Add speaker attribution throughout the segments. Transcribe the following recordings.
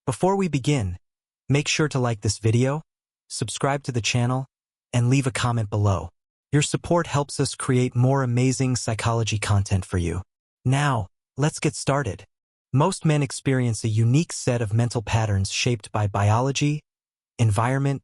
Speaker 1: Before we begin, make sure to like this video, subscribe to the channel, and leave a comment below. Your support helps us create more amazing psychology content for you. Now, let's get started. Most men experience a unique set of mental patterns shaped by biology, environment,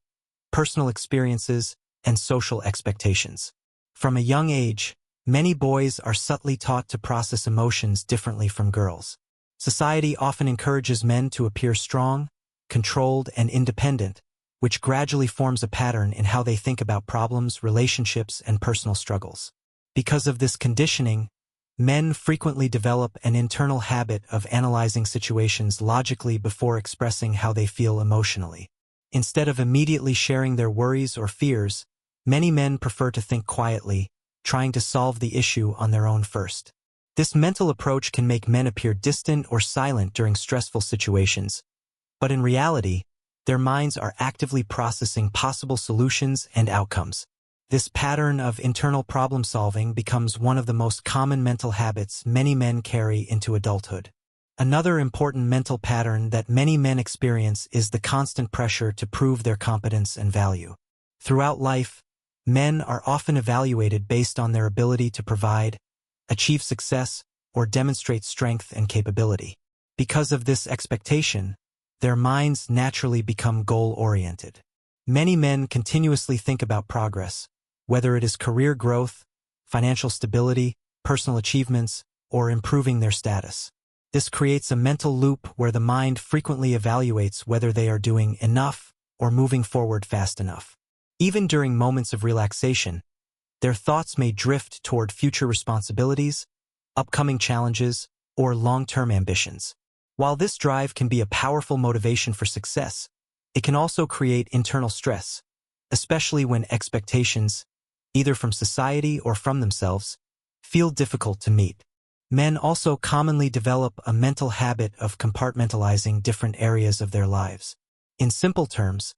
Speaker 1: personal experiences, and social expectations. From a young age, many boys are subtly taught to process emotions differently from girls. Society often encourages men to appear strong, controlled, and independent, which gradually forms a pattern in how they think about problems, relationships, and personal struggles. Because of this conditioning, men frequently develop an internal habit of analyzing situations logically before expressing how they feel emotionally. Instead of immediately sharing their worries or fears, many men prefer to think quietly, trying to solve the issue on their own first. This mental approach can make men appear distant or silent during stressful situations, but in reality, their minds are actively processing possible solutions and outcomes. This pattern of internal problem-solving becomes one of the most common mental habits many men carry into adulthood. Another important mental pattern that many men experience is the constant pressure to prove their competence and value. Throughout life, men are often evaluated based on their ability to provide, achieve success, or demonstrate strength and capability. Because of this expectation, their minds naturally become goal-oriented. Many men continuously think about progress, whether it is career growth, financial stability, personal achievements, or improving their status. This creates a mental loop where the mind frequently evaluates whether they are doing enough or moving forward fast enough. Even during moments of relaxation, their thoughts may drift toward future responsibilities, upcoming challenges, or long-term ambitions. While this drive can be a powerful motivation for success, it can also create internal stress, especially when expectations, either from society or from themselves, feel difficult to meet. Men also commonly develop a mental habit of compartmentalizing different areas of their lives. In simple terms,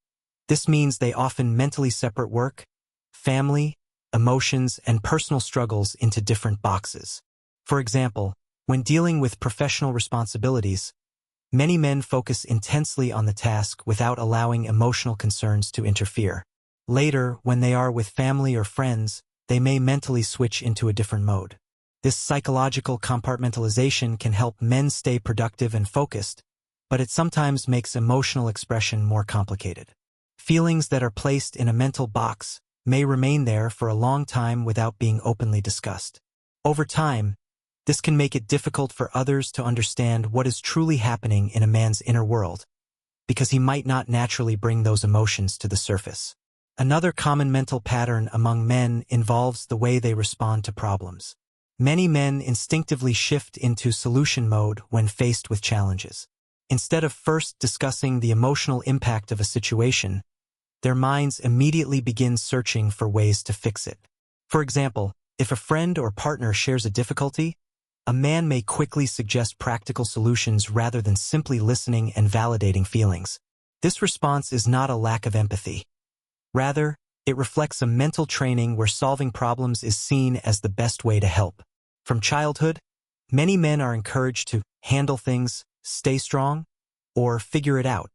Speaker 1: this means they often mentally separate work, family, emotions, and personal struggles into different boxes. For example, when dealing with professional responsibilities, many men focus intensely on the task without allowing emotional concerns to interfere. Later, when they are with family or friends, they may mentally switch into a different mode. This psychological compartmentalization can help men stay productive and focused, but it sometimes makes emotional expression more complicated. Feelings that are placed in a mental box may remain there for a long time without being openly discussed. Over time, this can make it difficult for others to understand what is truly happening in a man's inner world, because he might not naturally bring those emotions to the surface. Another common mental pattern among men involves the way they respond to problems. Many men instinctively shift into solution mode when faced with challenges. Instead of first discussing the emotional impact of a situation, their minds immediately begin searching for ways to fix it. For example, if a friend or partner shares a difficulty, a man may quickly suggest practical solutions rather than simply listening and validating feelings. This response is not a lack of empathy. Rather, it reflects a mental training where solving problems is seen as the best way to help. From childhood, many men are encouraged to handle things, stay strong, or figure it out,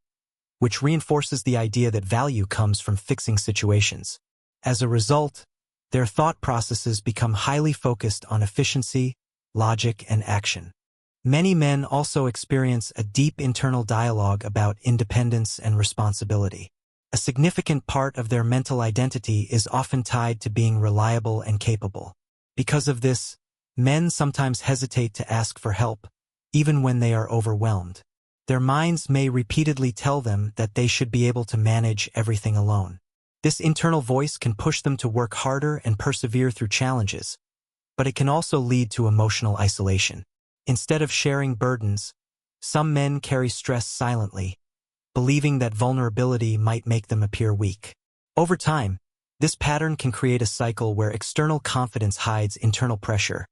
Speaker 1: which reinforces the idea that value comes from fixing situations. As a result, their thought processes become highly focused on efficiency, logic, and action. Many men also experience a deep internal dialogue about independence and responsibility. A significant part of their mental identity is often tied to being reliable and capable. Because of this, men sometimes hesitate to ask for help, even when they are overwhelmed. Their minds may repeatedly tell them that they should be able to manage everything alone. This internal voice can push them to work harder and persevere through challenges, but it can also lead to emotional isolation. Instead of sharing burdens, some men carry stress silently, believing that vulnerability might make them appear weak. Over time, this pattern can create a cycle where external confidence hides internal pressure,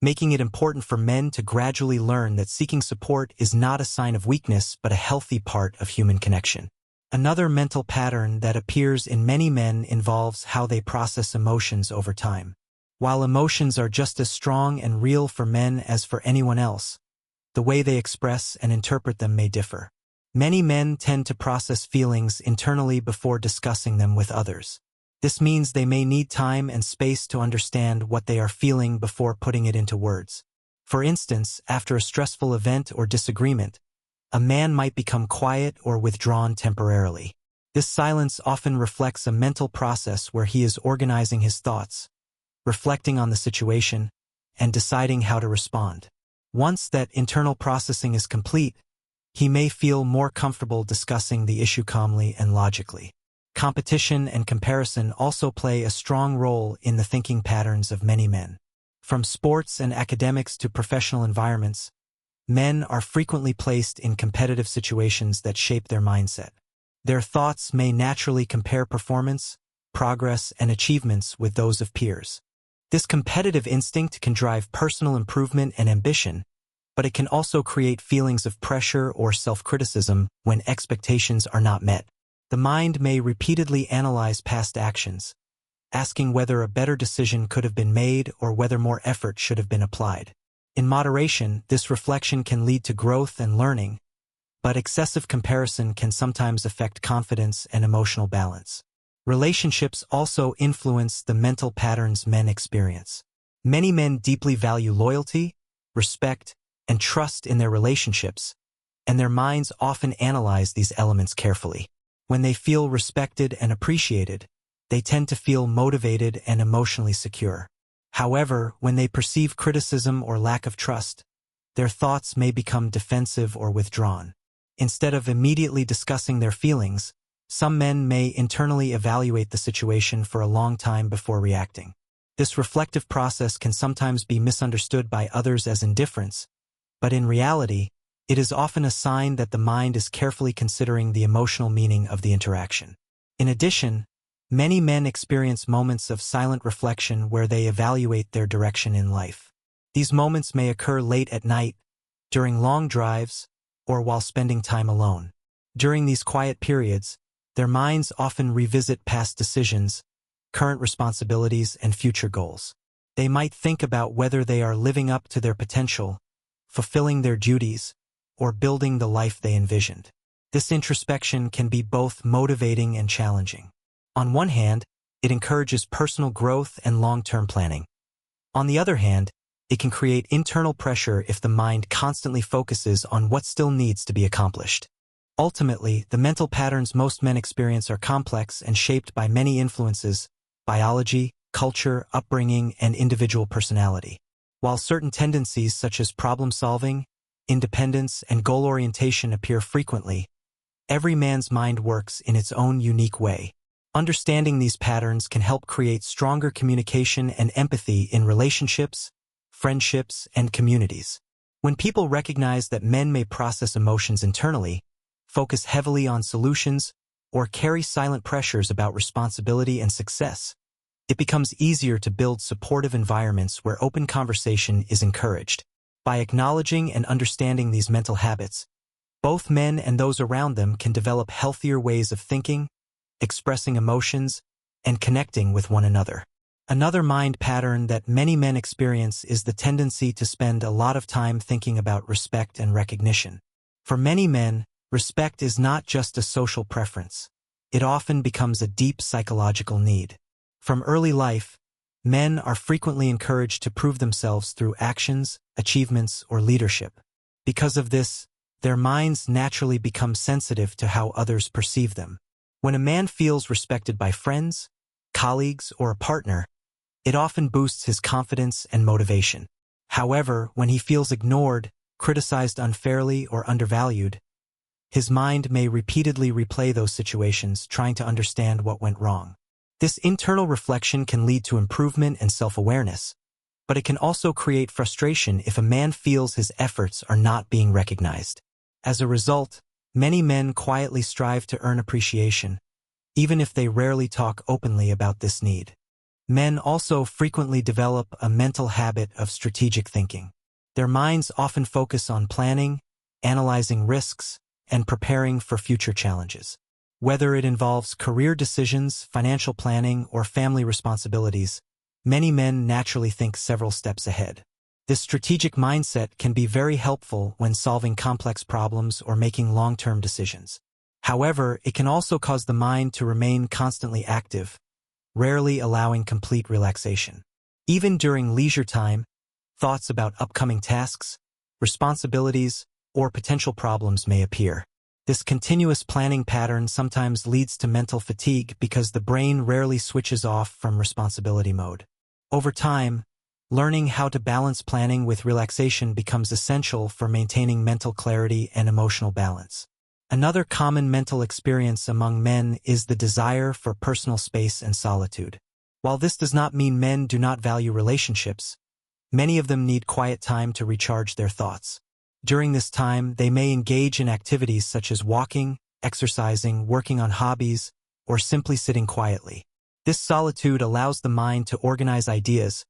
Speaker 1: making it important for men to gradually learn that seeking support is not a sign of weakness but a healthy part of human connection. Another mental pattern that appears in many men involves how they process emotions over time. While emotions are just as strong and real for men as for anyone else, the way they express and interpret them may differ. Many men tend to process feelings internally before discussing them with others. This means they may need time and space to understand what they are feeling before putting it into words. For instance, after a stressful event or disagreement, a man might become quiet or withdrawn temporarily. This silence often reflects a mental process where he is organizing his thoughts, reflecting on the situation, and deciding how to respond. Once that internal processing is complete, he may feel more comfortable discussing the issue calmly and logically. Competition and comparison also play a strong role in the thinking patterns of many men. From sports and academics to professional environments, men are frequently placed in competitive situations that shape their mindset. Their thoughts may naturally compare performance, progress, and achievements with those of peers. This competitive instinct can drive personal improvement and ambition, but it can also create feelings of pressure or self-criticism when expectations are not met. The mind may repeatedly analyze past actions, asking whether a better decision could have been made or whether more effort should have been applied. In moderation, this reflection can lead to growth and learning, but excessive comparison can sometimes affect confidence and emotional balance. Relationships also influence the mental patterns men experience. Many men deeply value loyalty, respect, and trust in their relationships, and their minds often analyze these elements carefully. When they feel respected and appreciated, they tend to feel motivated and emotionally secure. However, when they perceive criticism or lack of trust, their thoughts may become defensive or withdrawn. Instead of immediately discussing their feelings, some men may internally evaluate the situation for a long time before reacting. This reflective process can sometimes be misunderstood by others as indifference, but in reality, it is often a sign that the mind is carefully considering the emotional meaning of the interaction. In addition, many men experience moments of silent reflection where they evaluate their direction in life. These moments may occur late at night, during long drives, or while spending time alone. During these quiet periods, their minds often revisit past decisions, current responsibilities, and future goals. They might think about whether they are living up to their potential, fulfilling their duties, or building the life they envisioned. This introspection can be both motivating and challenging. On one hand, it encourages personal growth and long-term planning. On the other hand, it can create internal pressure if the mind constantly focuses on what still needs to be accomplished. Ultimately, the mental patterns most men experience are complex and shaped by many influences: biology, culture, upbringing, and individual personality. While certain tendencies such as problem-solving, independence, and goal orientation appear frequently, every man's mind works in its own unique way. Understanding these patterns can help create stronger communication and empathy in relationships, friendships, and communities. When people recognize that men may process emotions internally, focus heavily on solutions, or carry silent pressures about responsibility and success, it becomes easier to build supportive environments where open conversation is encouraged. By acknowledging and understanding these mental habits, both men and those around them can develop healthier ways of thinking, expressing emotions, and connecting with one another. Another mind pattern that many men experience is the tendency to spend a lot of time thinking about respect and recognition. For many men, respect is not just a social preference. It often becomes a deep psychological need. From early life, men are frequently encouraged to prove themselves through actions, achievements, or leadership. Because of this, their minds naturally become sensitive to how others perceive them. When a man feels respected by friends, colleagues, or a partner, it often boosts his confidence and motivation. However, when he feels ignored, criticized unfairly, or undervalued, his mind may repeatedly replay those situations, trying to understand what went wrong. This internal reflection can lead to improvement and self-awareness, but it can also create frustration if a man feels his efforts are not being recognized. As a result, many men quietly strive to earn appreciation, even if they rarely talk openly about this need. Men also frequently develop a mental habit of strategic thinking. Their minds often focus on planning, analyzing risks, and preparing for future challenges. Whether it involves career decisions, financial planning, or family responsibilities, many men naturally think several steps ahead. This strategic mindset can be very helpful when solving complex problems or making long-term decisions. However, it can also cause the mind to remain constantly active, rarely allowing complete relaxation. Even during leisure time, thoughts about upcoming tasks, responsibilities, or potential problems may appear. This continuous planning pattern sometimes leads to mental fatigue because the brain rarely switches off from responsibility mode. Over time, learning how to balance planning with relaxation becomes essential for maintaining mental clarity and emotional balance. Another common mental experience among men is the desire for personal space and solitude. While this does not mean men do not value relationships, many of them need quiet time to recharge their thoughts. During this time, they may engage in activities such as walking, exercising, working on hobbies, or simply sitting quietly. This solitude allows the mind to organize ideas,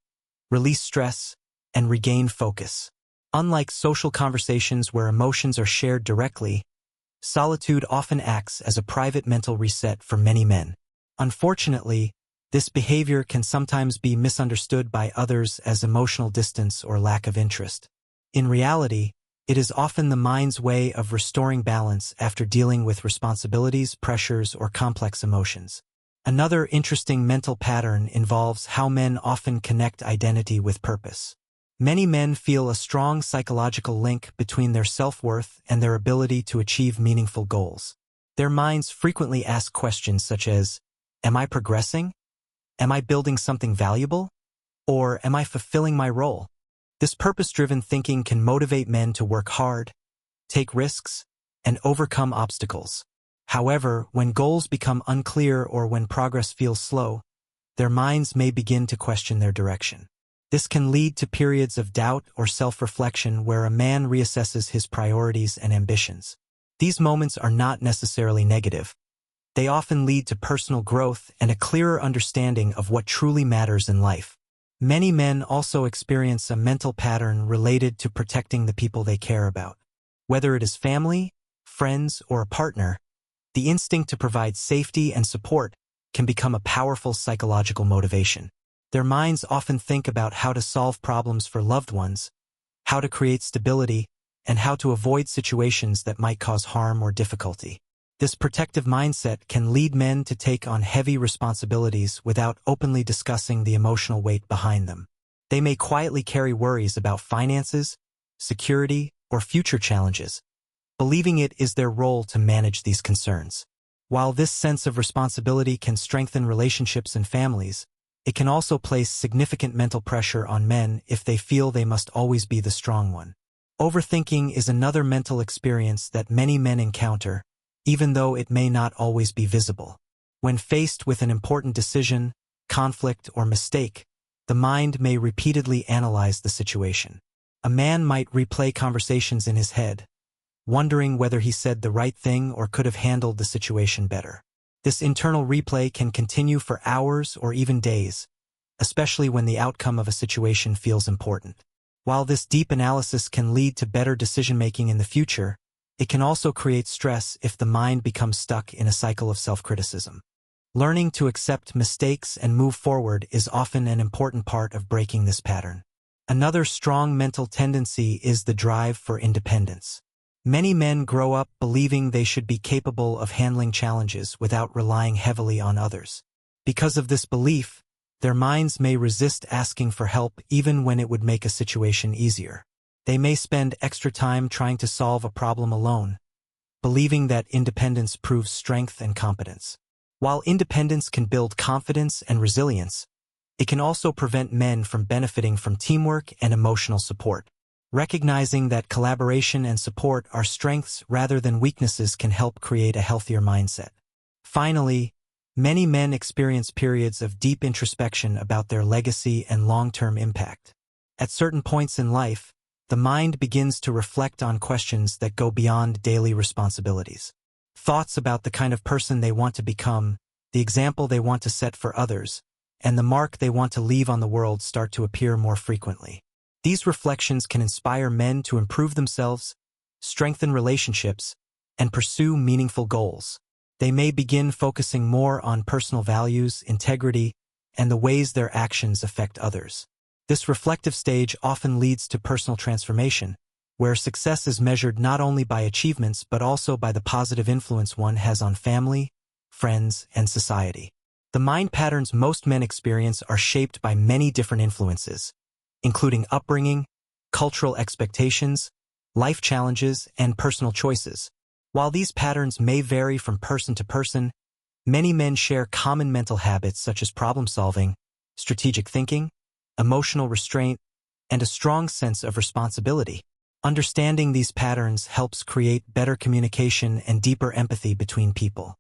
Speaker 1: release stress, and regain focus. Unlike social conversations where emotions are shared directly, solitude often acts as a private mental reset for many men. Unfortunately, this behavior can sometimes be misunderstood by others as emotional distance or lack of interest. In reality, it is often the mind's way of restoring balance after dealing with responsibilities, pressures, or complex emotions. Another interesting mental pattern involves how men often connect identity with purpose. Many men feel a strong psychological link between their self-worth and their ability to achieve meaningful goals. Their minds frequently ask questions such as, "Am I progressing? Am I building something valuable? Or am I fulfilling my role?" This purpose-driven thinking can motivate men to work hard, take risks, and overcome obstacles. However, when goals become unclear or when progress feels slow, their minds may begin to question their direction. This can lead to periods of doubt or self-reflection where a man reassesses his priorities and ambitions. These moments are not necessarily negative. They often lead to personal growth and a clearer understanding of what truly matters in life. Many men also experience a mental pattern related to protecting the people they care about. Whether it is family, friends, or a partner, the instinct to provide safety and support can become a powerful psychological motivation. Their minds often think about how to solve problems for loved ones, how to create stability, and how to avoid situations that might cause harm or difficulty. This protective mindset can lead men to take on heavy responsibilities without openly discussing the emotional weight behind them. They may quietly carry worries about finances, security, or future challenges, believing it is their role to manage these concerns. While this sense of responsibility can strengthen relationships and families, it can also place significant mental pressure on men if they feel they must always be the strong one. Overthinking is another mental experience that many men encounter, even though it may not always be visible. When faced with an important decision, conflict, or mistake, the mind may repeatedly analyze the situation. A man might replay conversations in his head, wondering whether he said the right thing or could have handled the situation better. This internal replay can continue for hours or even days, especially when the outcome of a situation feels important. While this deep analysis can lead to better decision-making in the future, it can also create stress if the mind becomes stuck in a cycle of self-criticism. Learning to accept mistakes and move forward is often an important part of breaking this pattern. Another strong mental tendency is the drive for independence. Many men grow up believing they should be capable of handling challenges without relying heavily on others. Because of this belief, their minds may resist asking for help even when it would make a situation easier. They may spend extra time trying to solve a problem alone, believing that independence proves strength and competence. While independence can build confidence and resilience, it can also prevent men from benefiting from teamwork and emotional support. Recognizing that collaboration and support are strengths rather than weaknesses can help create a healthier mindset. Finally, many men experience periods of deep introspection about their legacy and long-term impact. At certain points in life, the mind begins to reflect on questions that go beyond daily responsibilities. Thoughts about the kind of person they want to become, the example they want to set for others, and the mark they want to leave on the world start to appear more frequently. These reflections can inspire men to improve themselves, strengthen relationships, and pursue meaningful goals. They may begin focusing more on personal values, integrity, and the ways their actions affect others. This reflective stage often leads to personal transformation, where success is measured not only by achievements but also by the positive influence one has on family, friends, and society. The mind patterns most men experience are shaped by many different influences, including upbringing, cultural expectations, life challenges, and personal choices. While these patterns may vary from person to person, many men share common mental habits such as problem solving, strategic thinking, emotional restraint, and a strong sense of responsibility. Understanding these patterns helps create better communication and deeper empathy between people.